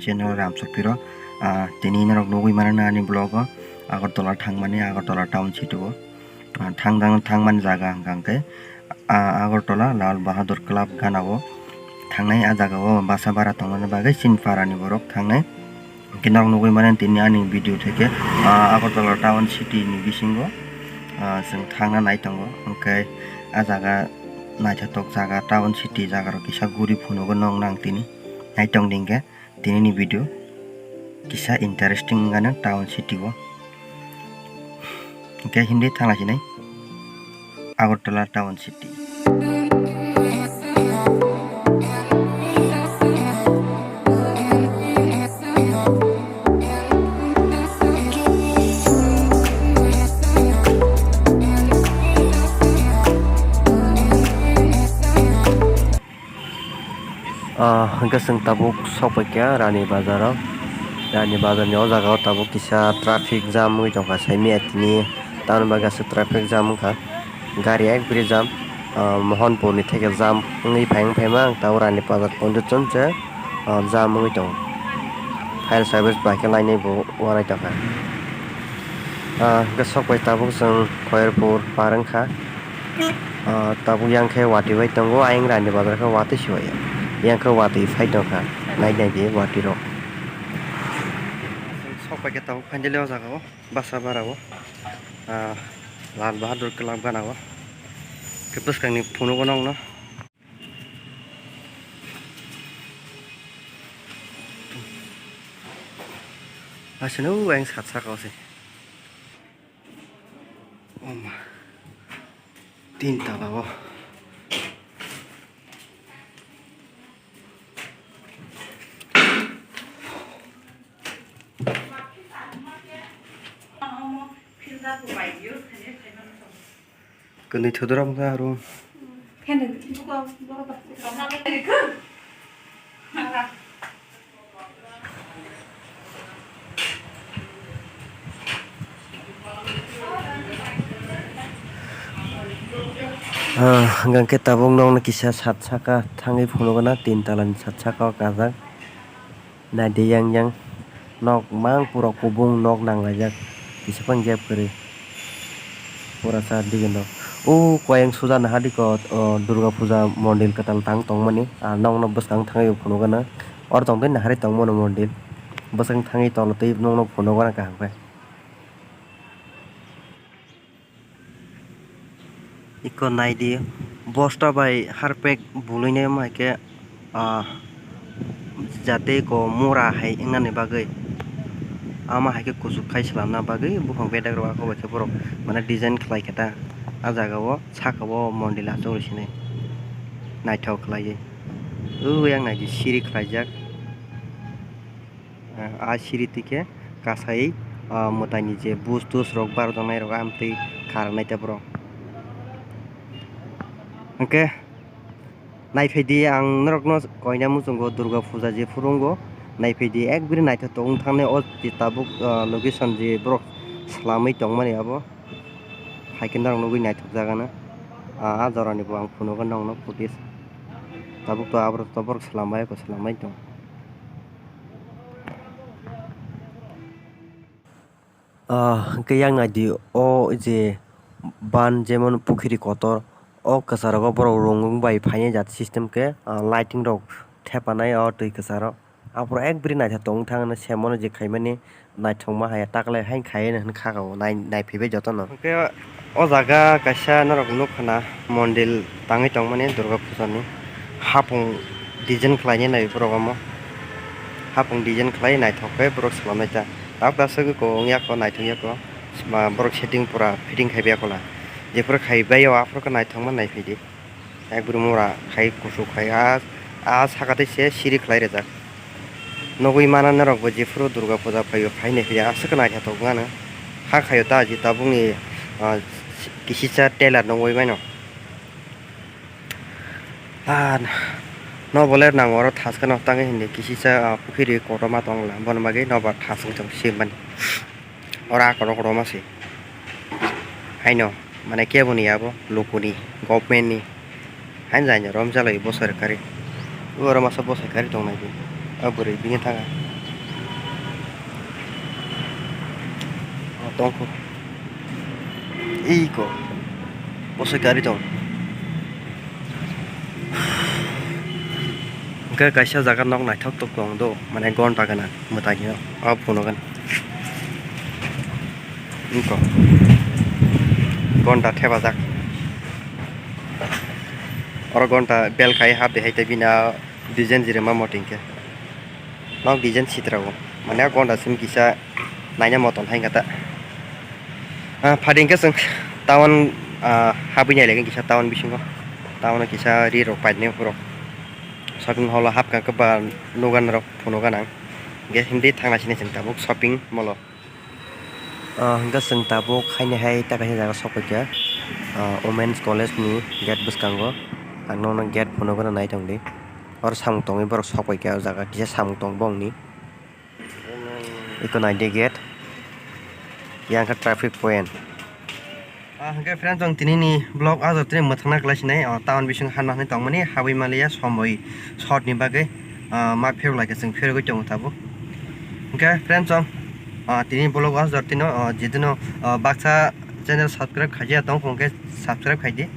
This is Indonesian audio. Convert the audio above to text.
channel Ramsok Piro tini narok nugui mana nani blog Agartala thangmani Agartala town city o thangman jaga hangkangke Agartala Lal Bahadur Club ganao thangnai a jaga o basa bara tongmani bagai sinfarani borok thangnai kinarok nugui mana tini ani video theke Agartala town city ni bisingo जों थांना नायथांगो ओमफ्राय आ जागा नायथावथाव जागा town city जागा किसा गुरि फुनुगो नंग नांतिनि नायथां दिंगे दिनैनि भिडिअ किसा इन्टारेस्टिं गानो टाउन सिटी गो ओमफ्राय हिन्दी थांगासिनो Agartala town city Gaseng tabuk sopakya Rani Bazar ni o jaga tabuk kisa traffic jam mui tongka saimi atini taun bagase traffic jam ka gari ekbri jam Mohanpur ni theke jam ngi phang ang tau Rani Bazar pondu chonche jam mui tong fire service bike line bo warai taka gasok bai tabuk jeng Khairpur parangkha tabuk yangkhe wati bai tongo aing Rani Bazar ka wati siwaya yang ke wati fight dong kan naik dia wati ro sok pakai tahu kanjel jaga ko basa bara ko Lal Bahadur Club gana ko kepes kang ni puno ko nong no asino ang satsa ko si tinta ba ko 근데 저들하고 하루 걔는 누가 물어봤어? hanggang ke tabung nong na kisah sat saka thangi phuno na tin talan sat saka kazak na de yang nok mang pura kubung nok nang lajak kisah pangjab kare pura sa digendo koyang suja na hadi ko Durga Puja mondil katal tang tongmani nong no bas kang thangi phuno na or tongten na hari tongmo no mondil bas kang thangi tolotei nong no phuno na ka hangpai iko naidi bosta bai harpek bulune maike jate ko mura hai ingani bagai ama haike kusuk khai salamna bagai bufang bedagro ako baike borok mana design khlai keta a jaga o sakao mondila chorusine naithok khlai yang naidi siri khlaijak a siri tike kasai mutani je bustus rok bar donai rok amtei kharnai ta borok Oke, naifedi ang narokno koina musungo Durga Puja je furungo naifedi ekbiri naitha tong thangne o tabuk location je brok slamai tongmani abo haikin narok nugui naithok jagana a jorani bo ang phunogo nongno putis tabuk to abro to brok slamai tong kayang nadi o je ban jemon pukhiri kotor o kasaro borok rongong bai phaine jat system ke lighting rok thepanai o tui kasaro apro ekbri naitha tong thangna semono je khaimani naithongma haya taklai hain khaye na khagao nai phibe jotono ke o jaga kaisa narok nukhana mondil tangai tongmani Durga Puja ni hapung design khlaine nai program hapung design khlai naithokke borok salamnai ta tapdasa ko ngya ko naithongya ko borok setting pura fitting khaibe kola जेफोर खायबाय आफोरखौ नायथांमा नायफैदि एकबुर मुरा खाय कुसु खाय साखाते से सिरि खलाय रेजा नगै माना नरकबो जेफोर Durga Puja फायो फायनाय फैया आसोखौ नायथाव गानो हा खायो ता जि ताबुंनि किसिसा टेलार नगै बायनो न बले नांगर थासखौ नताङै हिन्दी किसिसा पुखिरि कटमा तंला बनमागै नबा थासखौ जों सिमबान अरा करो मासि हायनो माने केबुनि आबो लोकनि गभर्नमेन्टनि हाइन जायनो रमजालाय बसरकारि ओरा मासा बसरकारि दंनाय बे बोरै बिनि थाङा tongko iko bosok gari dong ke kaisa jaga nok naithok tok dong do mane gonta gana mutai no a phono gan iko gonta theba jak oro gonta bel khai hap de haite bina design jire ma motingke nok design sitrago mane gonta sim kisa naina moton haingata phading ke sing tawan habinya legen kisa tawan bisingo tawan kisa ri rok paidne puro shopping hall hap ka ba nogan rok phono ganang ge hindi thangna sine sing tabuk shopping mall hingga sing tabuk haine hai ta kaisa jaga sokokya women's college ni gate buskango angno na gate phono gana nai tongdi or samung tongi borok sokoi ka jaga kisa samung tong bong ni iko nai de gate yang ka traffic point hingga friend jong tini ni blog azor tini mathangna class nai town bising hanna ni tongmani habi malia somoi short ni bagai ma pheu like sing pheu go jong tabo hingga friend jong tini blog azor tino jedino baksa channel subscribe khaja tong khongke subscribe khaidi